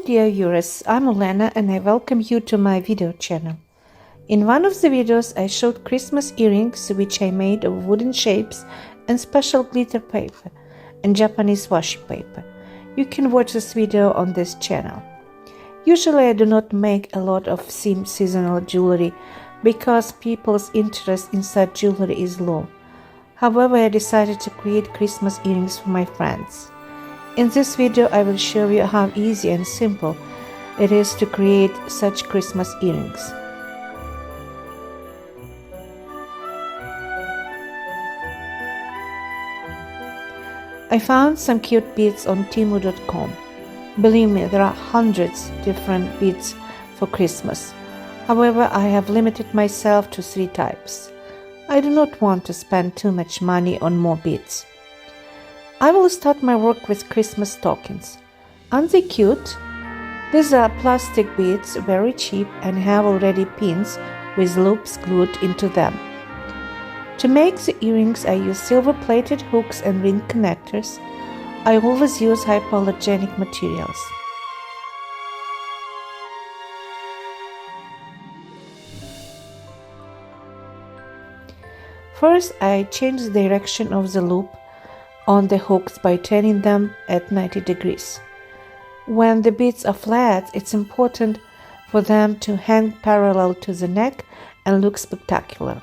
dear viewers, I'm Olena and I welcome you to my video channel. In one of the videos I showed Christmas earrings which I made of wooden shapes and special glitter paper and Japanese washi paper. You can watch this video on this channel. Usually I do not make a lot of seasonal jewelry because people's interest in such jewelry is low. However, I decided to create Christmas earrings for my friends. In this video, I will show you how easy and simple it is to create such Christmas earrings. I found some cute beads on Temu.com. Believe me, there are hundreds different beads for Christmas. However, I have limited myself to 3 types. I do not want to spend too much money on more beads. I will start my work with Christmas stockings. Aren't they cute? These are plastic beads, very cheap, and have already pins with loops glued into them. To make the earrings, I use silver-plated hooks and ring connectors. I always use hypoallergenic materials. First, I change the direction of the loop on the hooks by turning them at 90 degrees. When the beads are flat, it's important for them to hang parallel to the neck and look spectacular.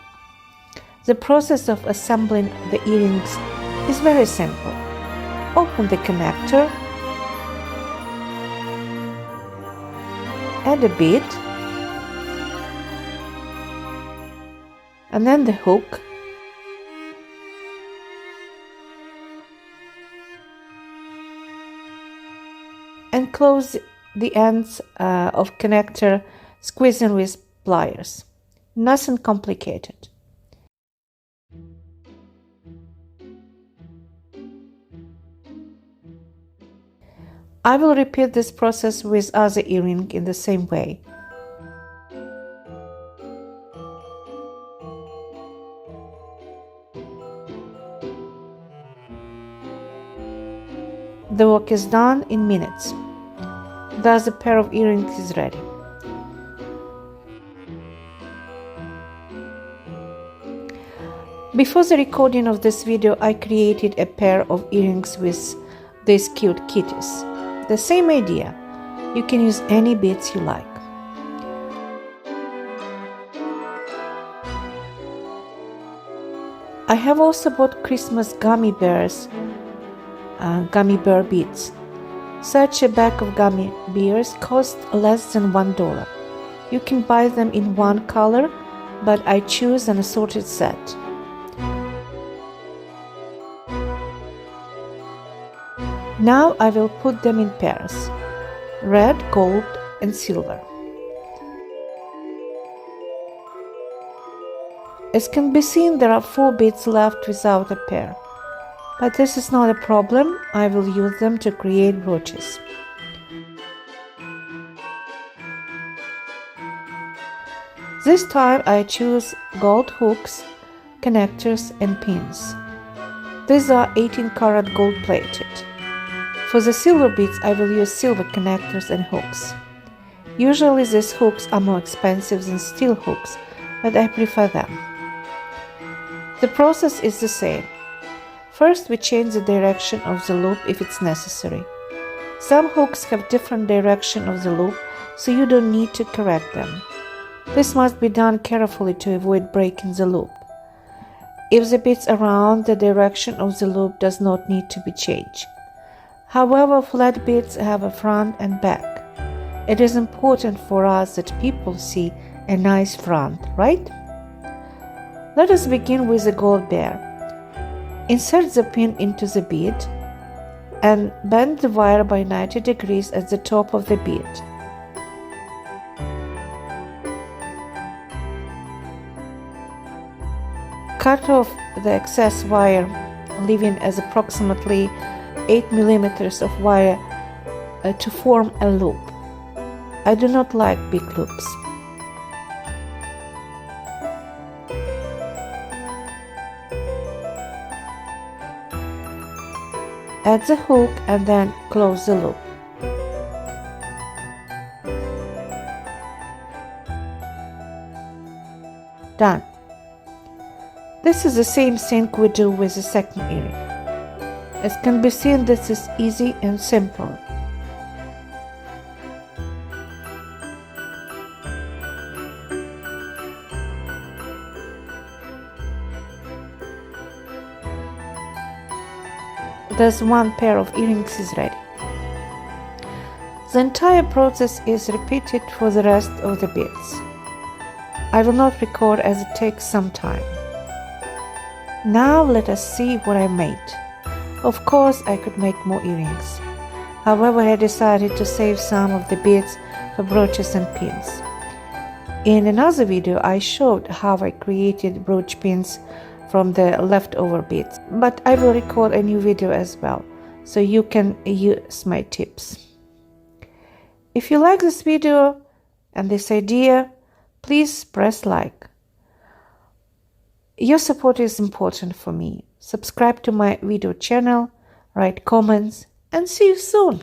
The process of assembling the earrings is very simple. Open the connector, add a bead, and then the hook, and close the ends of connector, squeezing with pliers. Nothing complicated. I will repeat this process with other earring in the same way. The work is done in minutes. Thus a pair of earrings is ready. Before the recording of this video, I created a pair of earrings with these cute kitties. The same idea. You can use any beads you like. I have also bought Christmas gummy bear beads. Such a bag of gummy bears costs less than $1. You can buy them in one color, but I choose an assorted set. Now I will put them in pairs: red, gold, and silver. As can be seen, there are 4 beads left without a pair. But this is not a problem. I will use them to create brooches. This time I choose gold hooks, connectors, and pins. These are 18-karat gold plated. For the silver beads, I will use silver connectors and hooks. Usually these hooks are more expensive than steel hooks, but I prefer them. The process is the same. First, we change the direction of the loop if it's necessary. Some hooks have different direction of the loop, so you don't need to correct them. This must be done carefully to avoid breaking the loop. If the beads are round, the direction of the loop does not need to be changed. However, flat beads have a front and back. It is important for us that people see a nice front, right? Let us begin with the gold bear. Insert the pin into the bead and bend the wire by 90 degrees at the top of the bead. Cut off the excess wire, leaving as approximately 8 mm of wire to form a loop. I do not like big loops. Add the hook and then close the loop. Done. This is the same thing we do with the second earring. As can be seen, this is easy and simple. Thus one pair of earrings is ready. The entire process is repeated for the rest of the beads. I will not record as it takes some time. Now let us see what I made. Of course, I could make more earrings. However, I decided to save some of the beads for brooches and pins. In another video, I showed how I created brooch pins from the leftover beads, but I will record a new video as well, so you can use my tips. If you like this video and this idea, please press like. Your support is important for me. Subscribe to my video channel, write comments, and see you soon.